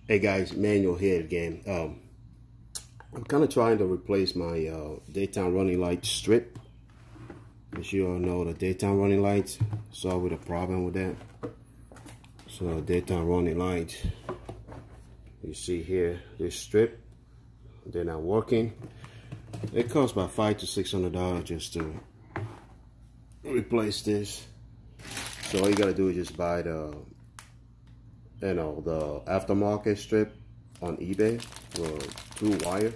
Hey guys, Manuel here again. I'm kind of trying to replace my daytime running light strip. As you all know, the daytime running lights saw with a problem with that. So daytime running lights, you see here, this strip, they're not working. It costs about $500 to $600 just to replace this. So all you gotta do is just buy the the aftermarket strip on eBay for 2 wire. As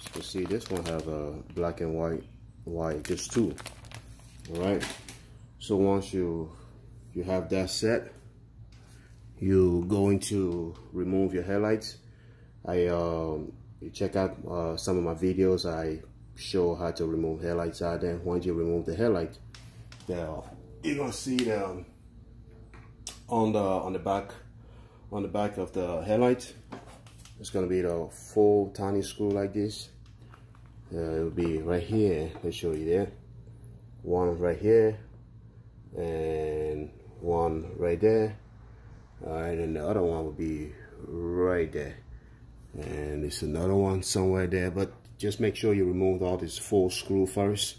you can see, this one have a black and white wire, just 2. All right. So once you have that set, you going to remove your headlights. You check out some of my videos. I show how to remove headlights out there. Once you remove the headlights, you're gonna see the on the back of the headlights, it's gonna be the 4 tiny screw like this. It will be right here. Let me show you there. 1 right here and 1 right there. All right, and the other one will be right there, and there's another one somewhere there. But just make sure you remove all this 4 screw first,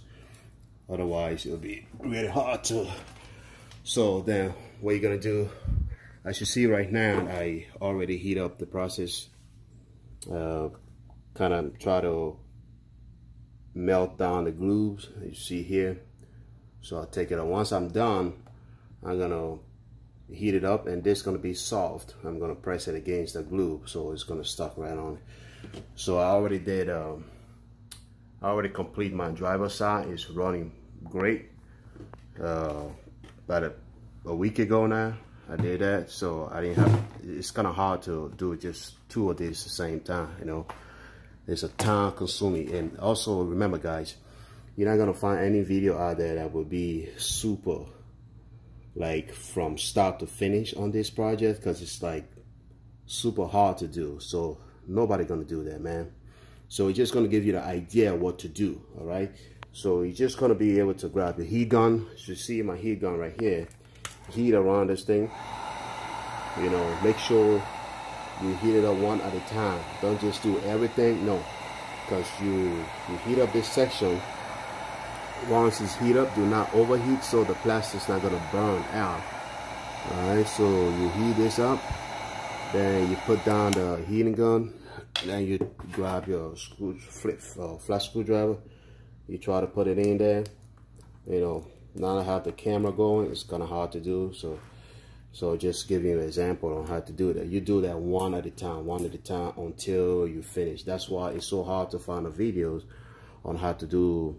otherwise it'll be really hard to. So then what you're gonna do, as you see right now, I already heat up the process, kind of try to melt down the grooves, you see here. So I'll take it out. Once I'm done, I'm gonna heat it up, and this is gonna be soft. I'm gonna press it against the glue, so it's gonna stuck right on it. So I already did, I already complete my driver's side. It's running great. About a week ago now, I did that, so I didn't have. It's kind of hard to do just 2 of these at the same time. You know, it's a time consuming. And also remember, guys, you're not gonna find any video out there that will be super, like from start to finish on this project, because it's like super hard to do. So nobody gonna do that, man. So it's just gonna give you the idea of what to do. All right. So you're just gonna be able to grab your heat gun. As you see my heat gun right here, heat around this thing. You know, make sure you heat it up 1 at a time. Don't just do everything, no, because you heat up this section. Once it's heat up, do not overheat, so the plastic's not gonna burn out. All right, so you heat this up, then you put down the heating gun, then you grab your flat screwdriver. You try to put it in there. You know, now I have the camera going, it's kind of hard to do. So just give you an example on how to do that. You do that 1 at a time, until you finish. That's why it's so hard to find the videos on how to do,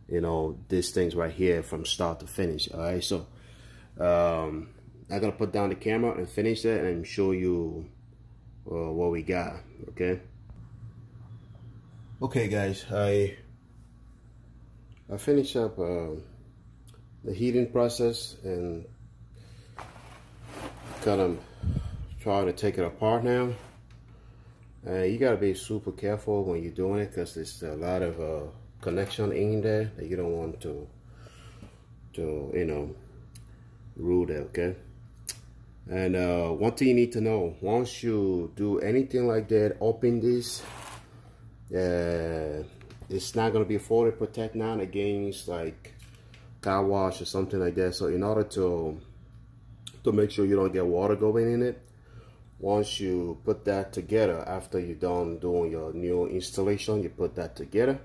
you know, these things right here from start to finish. All right, so I'm gonna put down the camera and finish that and show you what we got. Okay guys, I finished up the heating process and kind of trying to take it apart now. You gotta be super careful when you're doing it, because there's a lot of connection in there that you don't want to you know, ruin it. Okay. And one thing you need to know, once you do anything like that, open this, it's not gonna be fully protected now against like car wash or something like that. So in order to make sure you don't get water going in it, once you put that together, after you're done doing your new installation, you put that together,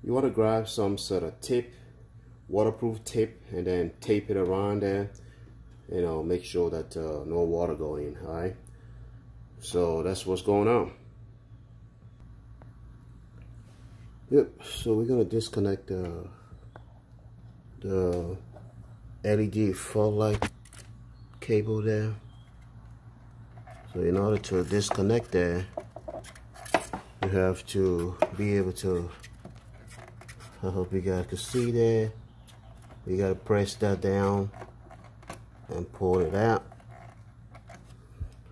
you want to grab some sort of tape, waterproof tape, and then tape it around there. You know, make sure that no water go in. All right, so that's what's going on. Yep, so we're gonna disconnect the LED fog light cable there. So in order to disconnect that, you have to be able to, I hope you guys can see there, you gotta press that down and pull it out.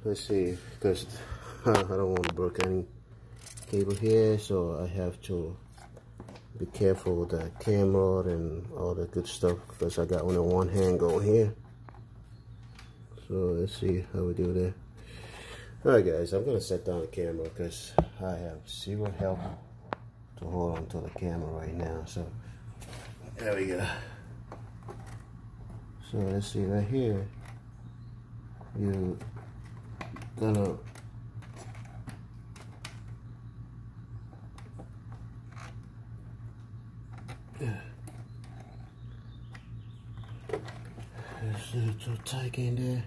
Let's see, because I don't want to break any cable here, so I have to be careful with that camera and all that good stuff, because I got only 1 hand going here. So let's see how we do that. Alright guys, I'm gonna set down the camera because I have zero help to hold on to the camera right now. So there we go. So let's see right here. You gonna it's a little tight in there.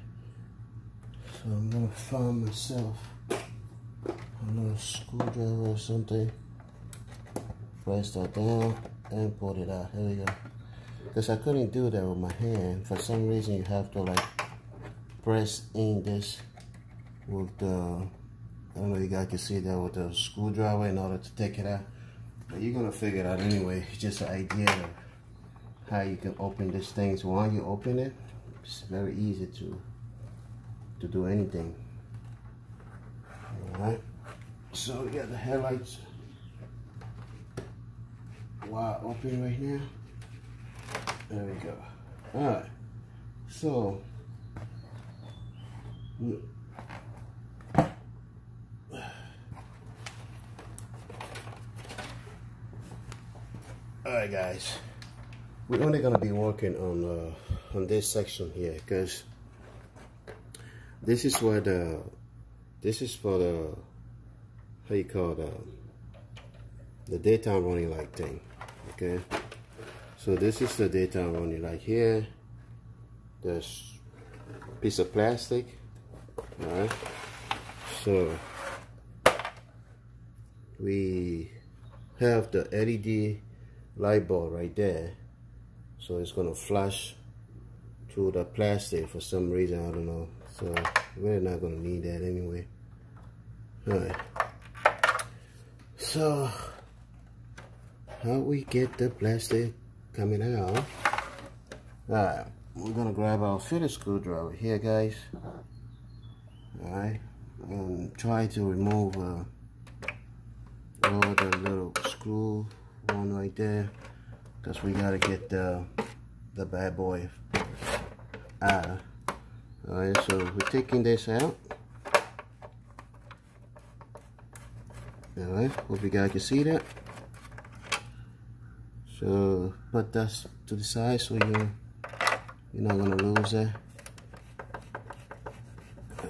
So I'm gonna find myself a little screwdriver or something. Press that down and pull it out. Here we go. Because I couldn't do that with my hand. For some reason you have to like press in this with the, I don't know if you guys can see that, with the screwdriver in order to take it out. But you're gonna figure it out anyway. It's just an idea of how you can open this thing. So while you open it, it's very easy to do anything. Alright, so we got the headlights wide open right now. There we go. Alright, so alright guys, we're only gonna be working on this section here because this is where this is for the, how you call the daytime running light thing. Okay, so this is the daytime running light here. There's a piece of plastic. All right, so we have the LED light bulb right there, so it's gonna flash through the plastic for some reason, I don't know. So we're not gonna need that anyway. Alright, so how we get the plastic coming out? Alright, we're gonna grab our fitted screwdriver here guys. Alright, and try to remove all the little screw one right there, because we gotta get the bad boy out. Alright, so we're taking this out. Alright, hope you guys can see that. So put that to the side so you're not gonna lose that.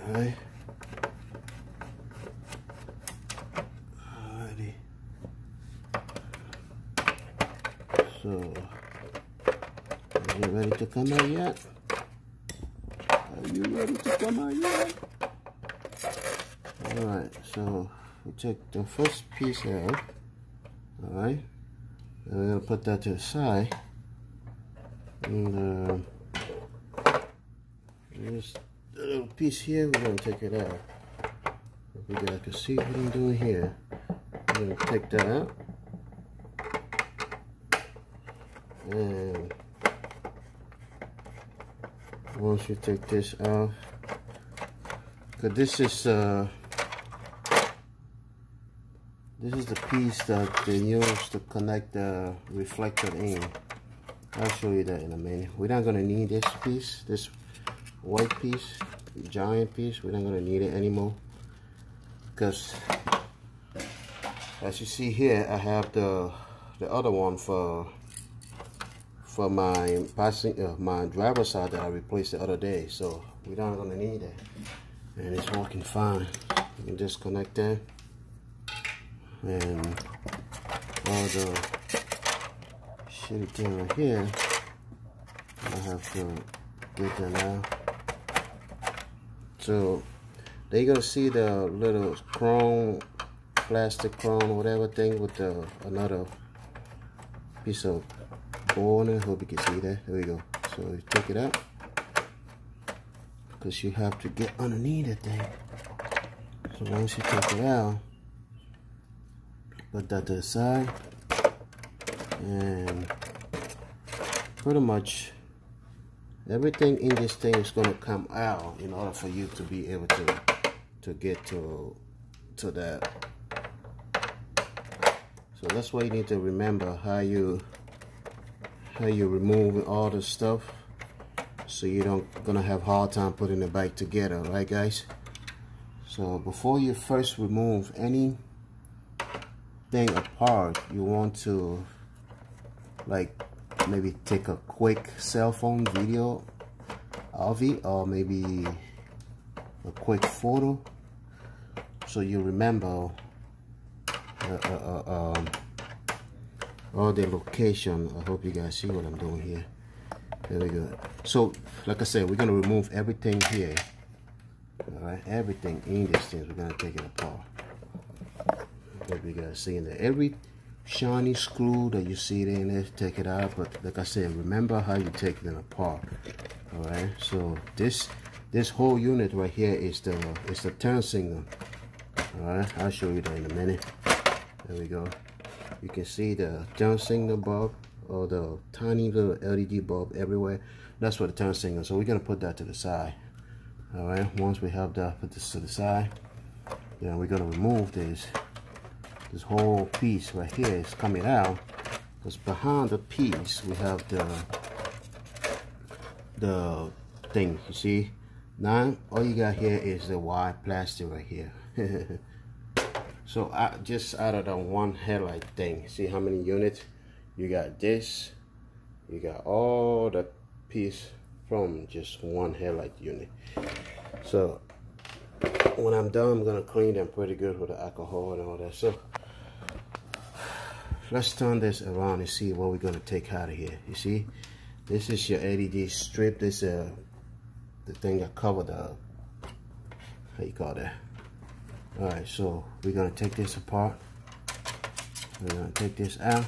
Alright. Alrighty. So are you ready to come out yet? Are you ready to come out yet? Alright, so we take the first piece out. Alright, and we're gonna put that to the side. And this little piece here, we're gonna take it out. If you guys can see what I'm doing here, we're gonna take that out. And once you take this off, because this is the piece that they use to connect the reflector in. I'll show you that in a minute. We're not gonna need this piece, this white piece, giant piece. We're not gonna need it anymore, because as you see here, I have the other one for my my driver's side that I replaced the other day, so we're not gonna need it, and it's working fine. You can disconnect that, and all the shitty thing right here, I have to get that out. So they're gonna see the little chrome, plastic chrome, whatever thing with the another piece of board. I hope you can see that. There we go. So you take it out, because you have to get underneath the thing. So once you take it out, put that to the side, and pretty much everything in this thing is going to come out in order for you to be able to get to that. So that's why you need to remember how you remove all the stuff, so you don't gonna have hard time putting it back together, right guys? So before you first remove anything apart, you want to like maybe take a quick cell phone video of it, or maybe a quick photo, so you remember all the location. I hope you guys see what I'm doing here. There we go. So like I said, we're gonna remove everything here. Alright, everything in this thing, we're gonna take it apart. I hope you guys see in there. Every shiny screw that you see in there, take it out. But like I said, remember how you take them apart. Alright, so this whole unit right here is the turn signal. Alright, I'll show you that in a minute. There we go. You can see the turn signal bulb, or the tiny little LED bulb everywhere. That's what the turn signal. So we're gonna put that to the side. Alright, once we have that, put this to the side, then we're gonna remove this whole piece right here is coming out, because behind the piece we have the thing. You see, now all you got here is the white plastic right here. So just out of the one headlight thing, see how many units you got? This, you got all the piece from just one headlight unit. So when I'm done, I'm gonna clean them pretty good with the alcohol and all that. So let's turn this around and see what we're gonna take out of here. You see, this is your LED strip. This the thing that cover the, how you call that? All right, so we're gonna take this apart. We're gonna take this out.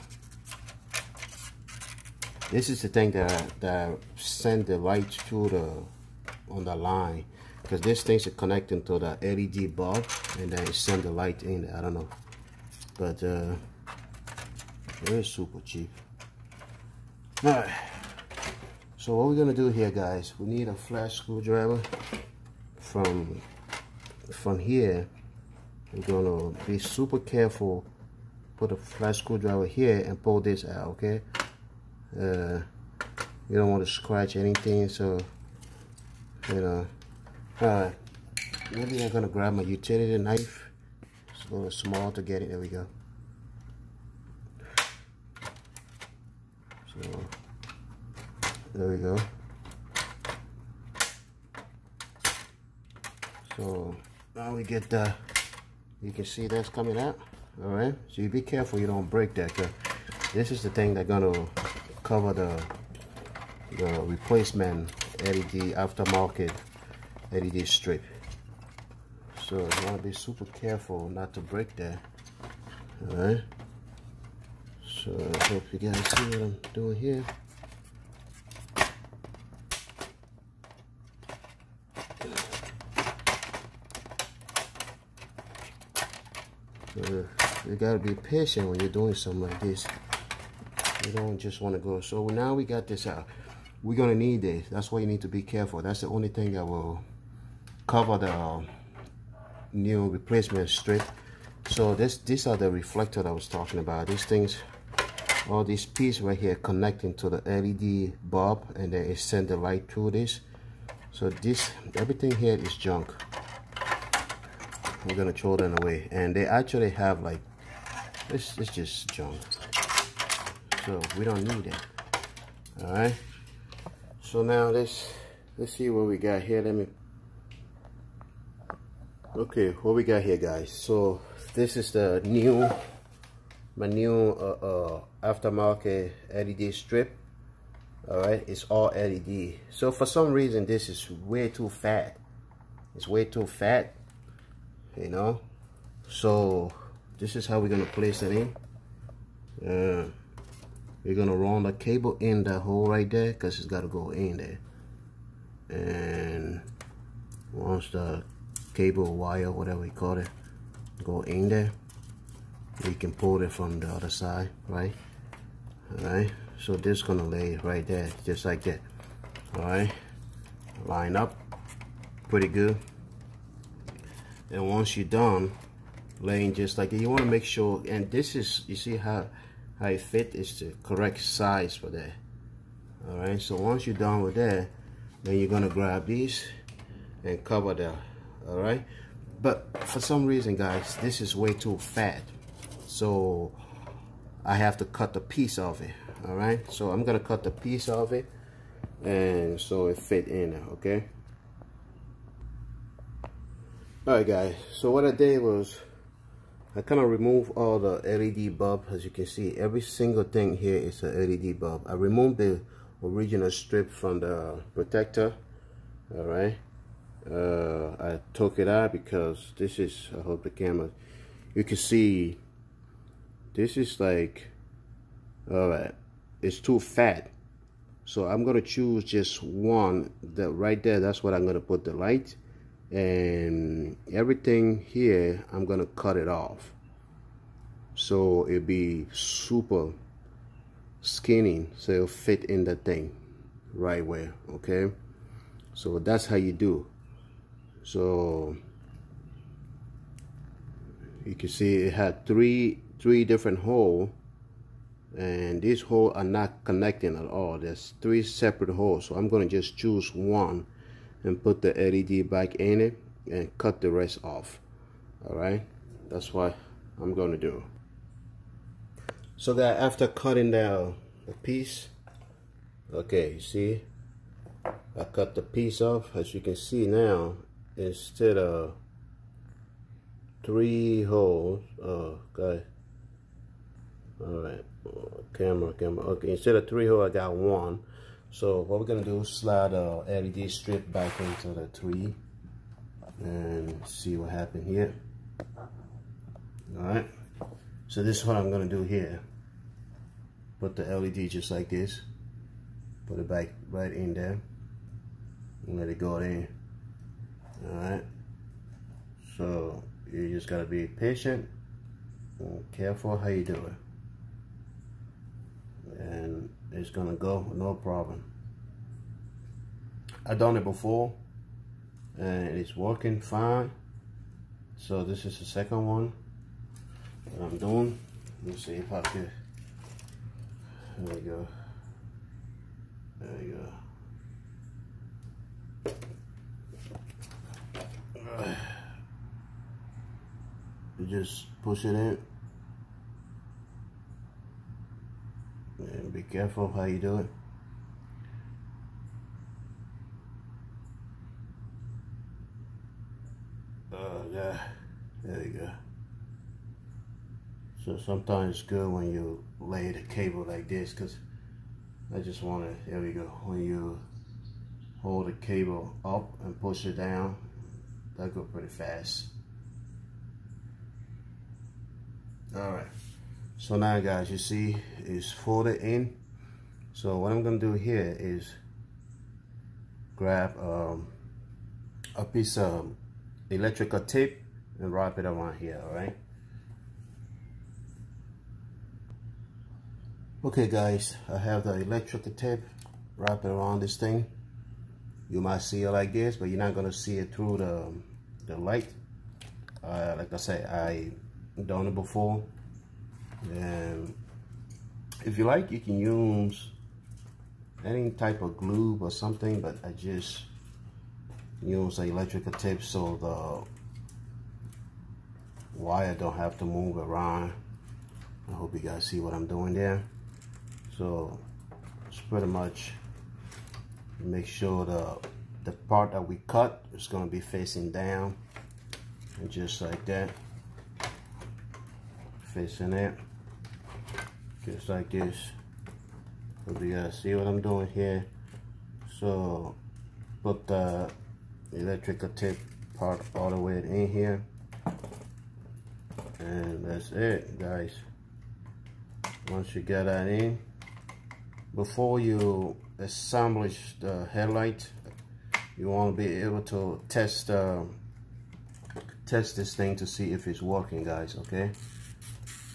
This is the thing that send the light through on the line, because this thing's connecting to the LED bulb, and then it send the light in. I don't know, but it is super cheap. All right. So what we're gonna do here, guys? We need a flat screwdriver. From here, we're gonna be super careful. Put a flat screwdriver here and pull this out. Okay. You don't want to scratch anything, so you know. Alright, maybe I'm gonna grab my utility knife. It's a little small to get it. There we go. So there we go. So now we get the, you can see that's coming out. Alright, so you be careful you don't break that, cause this is the thing that's gonna cover the replacement LED aftermarket LED strip. So you want to be super careful not to break that. Alright, so I hope you guys see what I'm doing here. So you gotta be patient when you're doing something like this. You don't just want to go. So now we got this out. We're gonna need this. That's why you need to be careful. That's the only thing that will cover the new replacement strip. So these are the reflector that I was talking about. These things, all these pieces right here connecting to the LED bulb, and then it send the light through this. So this, everything here is junk. We're gonna throw them away, and they actually have like this. It's just junk. So we don't need it. All right. So now let's see what we got here. Let me. Okay, what we got here, guys. So this is the my new aftermarket LED strip. All right, it's all LED. So for some reason this is way too fat. It's way too fat, you know. So this is how we're gonna place it in. We're gonna run the cable in that hole right there, because it's got to go in there. And once the cable, wire, whatever you call it, go in there, we can pull it from the other side, right? Alright, so this is gonna lay right there, just like that. Alright, line up pretty good. And once you're done laying just like that, you want to make sure, and this is, you see how it fit is the correct size for that. Alright, so once you're done with that, then you're gonna grab these and cover that. Alright, but for some reason, guys, this is way too fat, so I have to cut the piece of it. All right, so I'm gonna cut the piece of it, and so it fit in there. Okay. All right, guys, so what I did was I kind of removed all the LED bulb. As you can see, every single thing here is a LED bulb. I removed the original strip from the protector. All right, I took it out because this is, I hope the camera, you can see this is like, all right, it's too fat, so I'm gonna choose just one. That right there, that's what I'm gonna put the light, and everything here I'm gonna cut it off so it'll be super skinny, so it'll fit in the thing right where. Okay, so that's how you do. So you can see it had three different holes, and these holes are not connecting at all. There's 3 separate holes, so I'm gonna just choose one and put the LED back in it and cut the rest off. All right, that's what I'm gonna do. So that after cutting the piece, okay, you see I cut the piece off. As you can see now, instead of 3 holes, okay, all right, camera, okay, instead of 3 holes I got 1. So what we're gonna do is slide the LED strip back into the 3 and see what happened here. All right, so this is what I'm gonna do here. Put the LED just like this, put it back right in there and let it go in. All right, so you just gotta be patient and careful how you do it, and it's gonna go no problem. I've done it before and it's working fine. So this is the second one that I'm doing. Let me see if I could. There we go. There we go. You just push it in. And be careful how you do it. Yeah, there you go. So sometimes it's good when you lay the cable like this, because I just want to, there we go, when you hold the cable up and push it down, that go pretty fast. All right, so now guys, you see it's folded in. So what I'm gonna do here is grab a piece of electrical tape and wrap it around here. All right. Okay guys, I have the electrical tape wrapped around this thing. You might see it like this, but you're not gonna see it through the light. Like I said, I done it before, and if you like, you can use any type of glue or something, but I just use the electrical tape so the wire don't have to move around. I hope you guys see what I'm doing there. So it's pretty much make sure the part that we cut is going to be facing down, and just like that, facing it, just like this. Hope you guys see what I'm doing here. So put the electrical tape part all the way in here, and that's it guys. Once you get that in, before you assemble the headlight, you want to be able to test this thing to see if it's working, guys. Okay,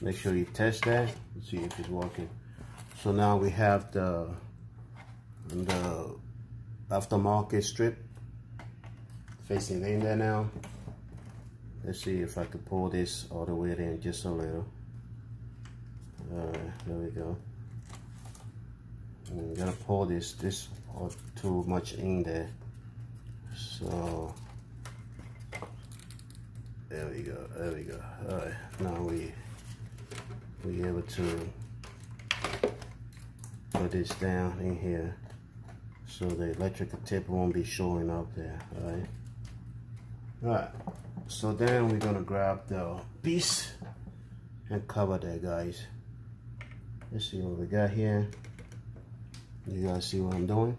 make sure you test that and see if it's working. So now we have the aftermarket strip facing in there now. Let's see if I could pull this all the way in just a little. Alright, there we go. I'm gonna pull this or too much in there. So There we go, there we go. All right, now we able to put this down in here so the electrical tip won't be showing up there. All right. All right. So then we're gonna grab the piece and cover that, guys. Let's see what we got here. You guys see what I'm doing?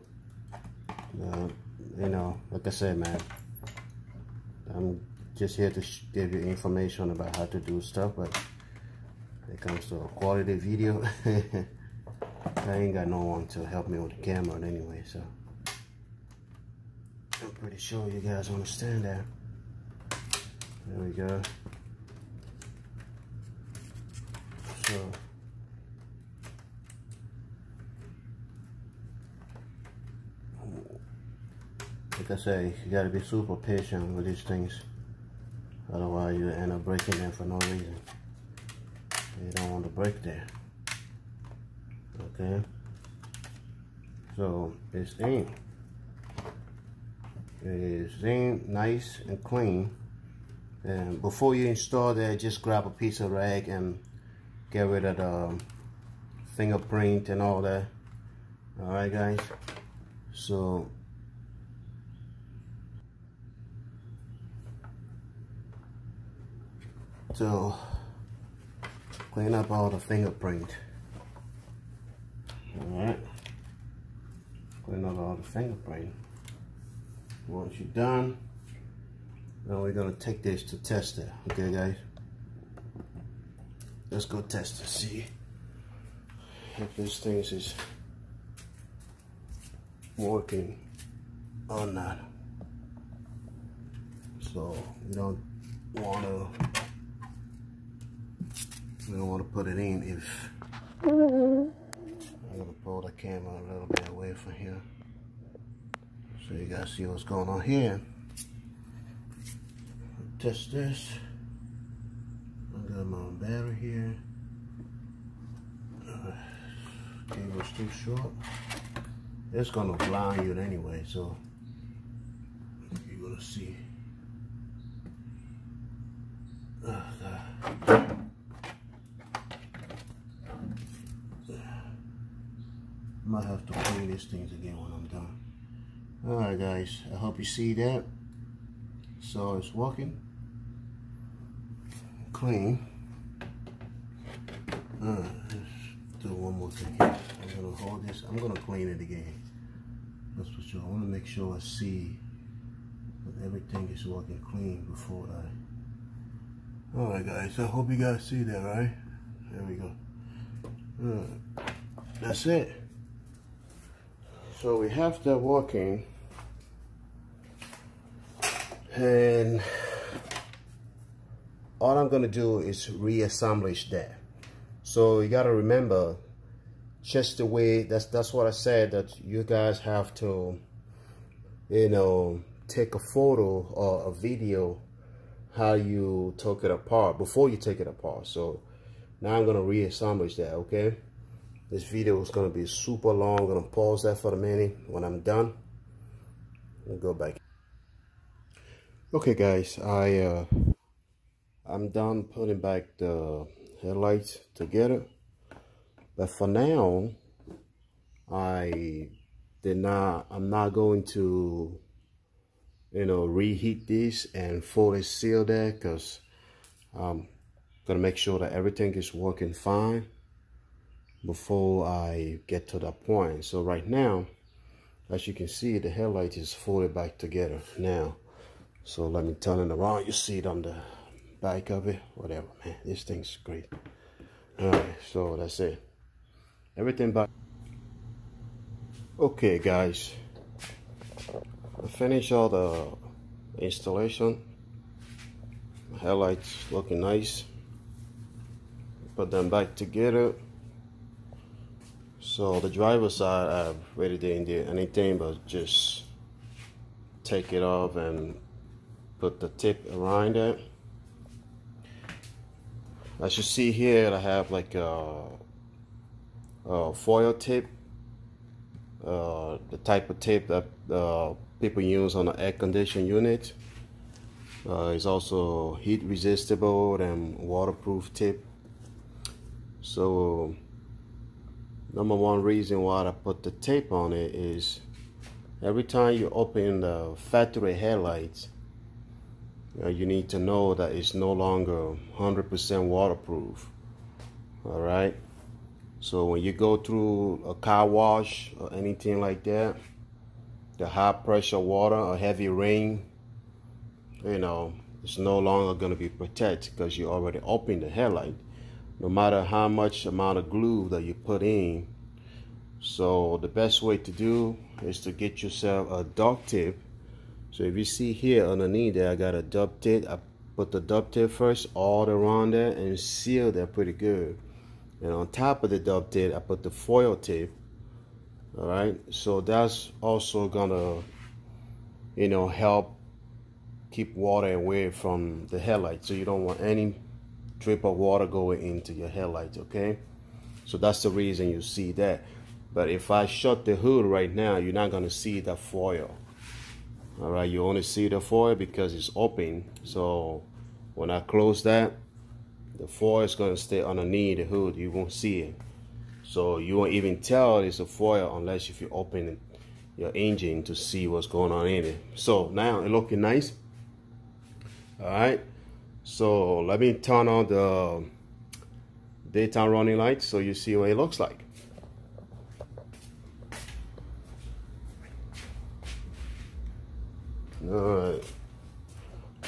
You know, like I said, man, I'm just here to give you information about how to do stuff, but when it comes to a quality video, I ain't got no one to help me with the camera anyway, so I'm pretty sure you guys understand that. There we go. So like I say, you gotta be super patient with these things, otherwise you end up breaking them for no reason. You don't want to break there. Okay, so it's in. It is in nice and clean. And before you install that, just grab a piece of rag and get rid of the fingerprint and all that. All right, guys. So clean up all the fingerprint. Alright, clean up all the fingerprint. Once you're done, now we're gonna take this to test it. Okay, guys, let's go test it, see if this thing is working or not. So we don't want to put it in if I'm gonna pull the camera a little bit away from here so you guys see what's going on here. Test this. I got my battery here. Cable's too short. It's gonna blind you anyway, so you're gonna see. Oh, God. Might have to clean these things again when I'm done. Alright, guys, I hope you see that. So it's working clean. Let's do one more thing here. I'm gonna hold this. I'm gonna clean it again. That's for sure. I want to make sure I see that everything is working clean before I. Alright, guys, I hope you guys see that, right? There we go. That's it. So we have that working, and all I'm gonna do is reassemble that. So you gotta remember, just the way, that's what I said, that you guys have to, you know, take a photo or a video how you took it apart before you take it apart. So now I'm gonna reassemble that, okay? This video is gonna be super long. I'm gonna pause that for a minute. When I'm done, we'll go back. Okay, guys, I'm done putting back the headlights together. But for now, I'm not going to, you know, reheat this and fully seal that, because I'm gonna make sure that everything is working fine before I get to that point. So right now, as you can see, the headlight is fully back together now. So let me turn it around. You see it on the back of it. Whatever, man. This thing's great. Alright, so that's it. Everything back. Okay, guys. I finished all the installation. Headlights looking nice. Put them back together. So the driver's side, I really didn't do anything but just take it off and put the tip around it. As you see here, I have like a foil tip, the type of tape that people use on an air conditioning unit. It's also heat resistible and waterproof tip. So number one reason why I put the tape on it is every time you open the factory headlights, you need to know that it's no longer 100% waterproof. All right. So when you go through a car wash or anything like that, the high pressure water or heavy rain, it's no longer going to be protected because you already opened the headlight, no matter how much amount of glue that you put in. So the best way to do is to get yourself a duct tape. So if you see here underneath there, I got a duct tape. I put the duct tape first all around there and seal that pretty good. And on top of the duct tape, I put the foil tape. All right, so that's also gonna, help keep water away from the headlight. So you don't want any drip of water going into your headlights. Okay, so that's the reason you see that. But if I shut the hood right now, you're not gonna see the foil. All right, you only see the foil because it's open. So when I close that, the foil is gonna stay underneath the hood. You won't see it. So you won't even tell it's a foil unless if you open your engine to see what's going on in it. So now it's looking nice. All right, so let me turn on the daytime running lights so you see what it looks like. Alright.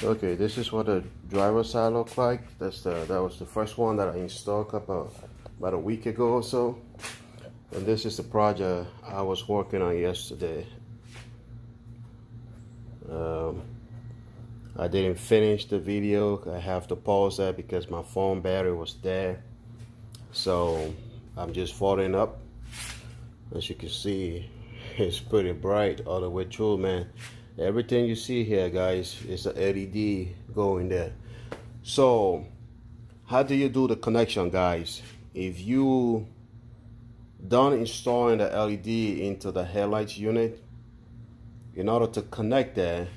Okay, this is what the driver's side look like. That was the first one that I installed about a week ago or so. And this is the project I was working on yesterday. I didn't finish the video. I have to pause that because my phone battery was dead. So I'm just folding up. As you can see, it's pretty bright all the way through, man. Everything you see here, guys, is a LED going there. So how do you do the connection, guys? If you done installing the LED into the headlights unit, in order to connect that,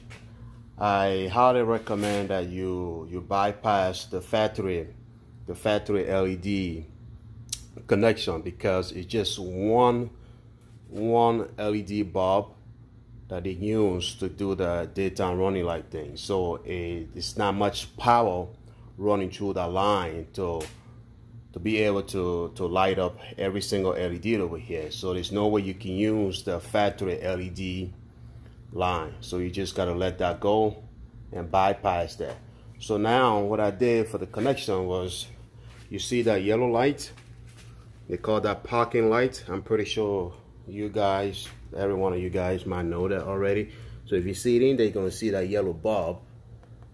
I highly recommend that you bypass the factory LED connection, because it's just one LED bulb that they use to do the daytime running light thing. So it's not much power running through the line to be able to light up every single LED over here. So there's no way you can use the factory LED line. So you just gotta let that go and bypass that. So now what I did for the connection was, you see that yellow light? They call that parking light. I'm pretty sure you guys, every one of you guys might know that already. So if you see it in there, you're gonna see that yellow bulb.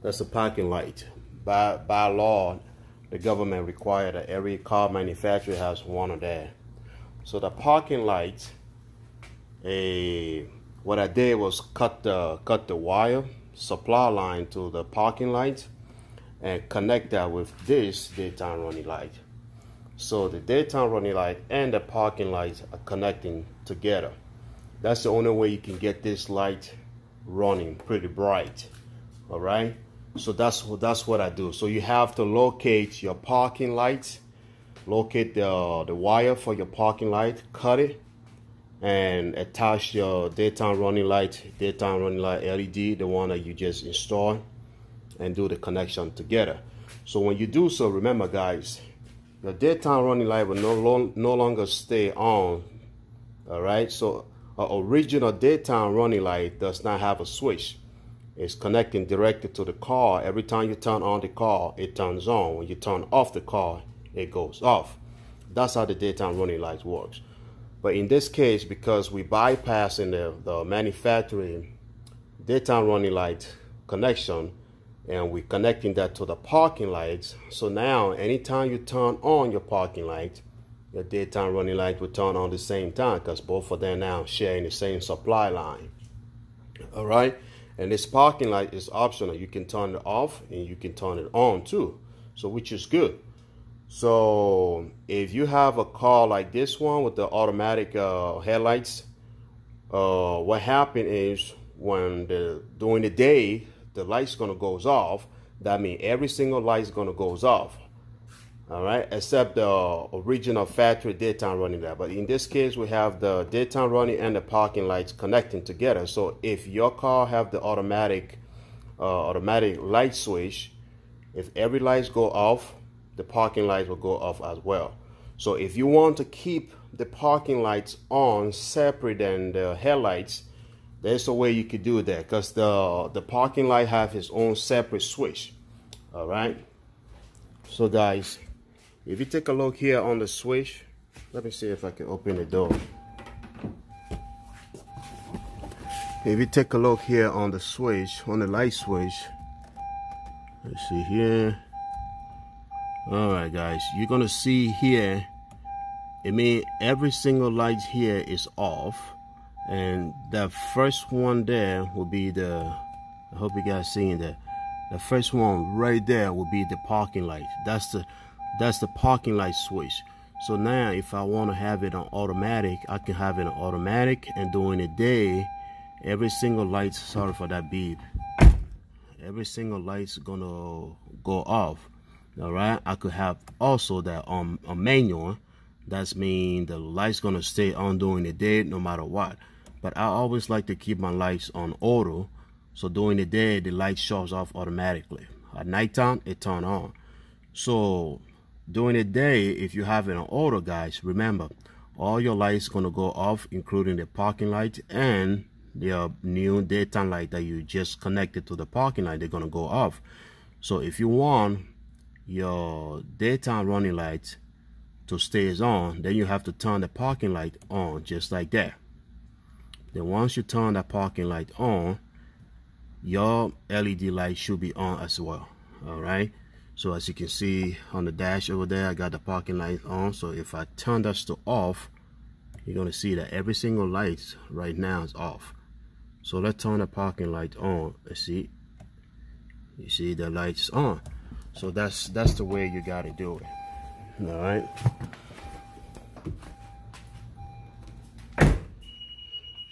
That's a parking light. By law, the government required that every car manufacturer has one of that. So the parking light, what I did was cut the wire supply line to the parking light and connect that with this daytime running light. So the daytime running light and the parking light are connecting together. That's the only way you can get this light running pretty bright. All right, so that's what I do. So you have to locate your parking light, locate the wire for your parking light, cut it, and attach your daytime running light LED, the one that you just installed, and do the connection together. So when you do so, remember, guys, your daytime running light will no longer stay on. All right, so an original daytime running light does not have a switch. It's connecting directly to the car. Every time you turn on the car, it turns on. When you turn off the car, it goes off. That's how the daytime running light works. But in this case, because we bypassing the manufacturing daytime running light connection, and we're connecting that to the parking lights, so now anytime you turn on your parking light, your daytime running light will turn on the same time, because both of them now sharing the same supply line. All right, and this parking light is optional. You can turn it off and you can turn it on too, so which is good. So if you have a car like this one with the automatic headlights, what happened is when during the day the light's gonna goes off, that means every single light's gonna goes off. All right, except the original factory daytime running light. But in this case, we have the daytime running and the parking lights connecting together. So if your car have the automatic light switch, if every lights go off, the parking lights will go off as well. So if you want to keep the parking lights on separate than the headlights, there's a way you could do that, because the parking light have its own separate switch. All right, so guys, if you take a look here on the switch, let me see if I can open the door. If you take a look here on the switch, on the light switch, let's see here. All right, guys, you're gonna see here, it means every single light here is off, and the first one there will be the, I hope you guys seeing that. The first one right there will be the parking light. That's the parking light switch. So now if I want to have it on automatic, I can have it on automatic, and during the day, every single light, sorry for that beep, every single light's gonna go off. All right, I could have also that on a manual. That's mean the light's gonna stay on during the day no matter what. But I always like to keep my lights on auto, so during the day the light shuts off automatically. At nighttime it turn on. So during the day, if you have it on auto, guys, remember all your lights gonna go off, including the parking light and the new daytime light that you just connected to the parking light. They're gonna go off. So if you want your daytime running lights to stay on, then you have to turn the parking light on just like that. Then once you turn that parking light on, your LED light should be on as well. All right, so as you can see on the dash over there, I got the parking light on. So if I turn that to off, you're gonna see that every single light right now is off. So let's turn the parking light on. Let's see, you see the lights on. So that's the way you got to do it. All right.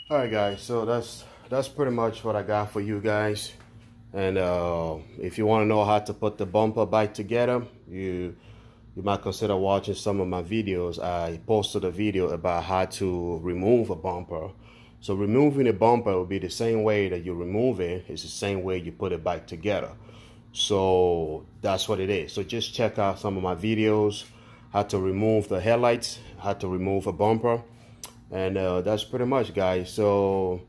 All right, guys. So that's pretty much what I got for you guys. And if you want to know how to put the bumper back together, you might consider watching some of my videos. I posted a video about how to remove a bumper. So removing a bumper will be the same way that you remove it. It's the same way you put it back together. So that's what it is. So just check out some of my videos, how to remove the headlights, how to remove a bumper, and that's pretty much, guys. So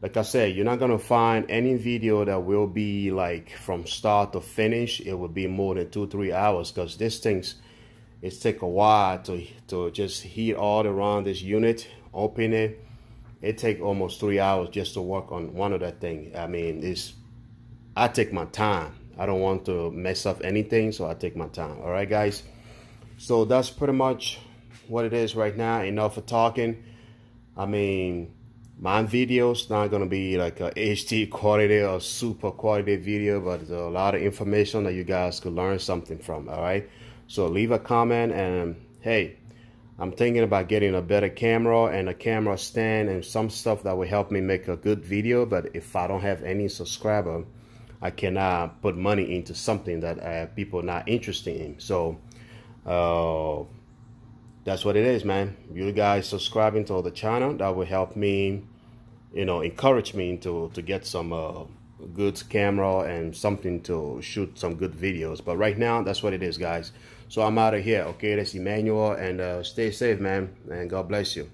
like I said, you're not gonna find any video that will be like from start to finish. It will be more than 2-3 hours, because this thing's, it take a while to just heat all around this unit, open it. It take almost 3 hours just to work on one of that thing. I mean, I take my time. I don't want to mess up anything, so I take my time. All right, guys. So that's pretty much what it is right now. Enough for talking. I mean, my video's not gonna be like a HD quality or super quality video, but there's a lot of information that you guys could learn something from. All right. So leave a comment, and hey, I'm thinking about getting a better camera and a camera stand and some stuff that will help me make a good video. But if I don't have any subscriber, I cannot put money into something that people are not interested in. So that's what it is, man. You guys subscribing to the channel, that will help me, you know, encourage me to get some good camera and something to shoot some good videos. But right now, that's what it is, guys. So I'm out of here. Okay, that's Emmanuel, and stay safe, man, and God bless you.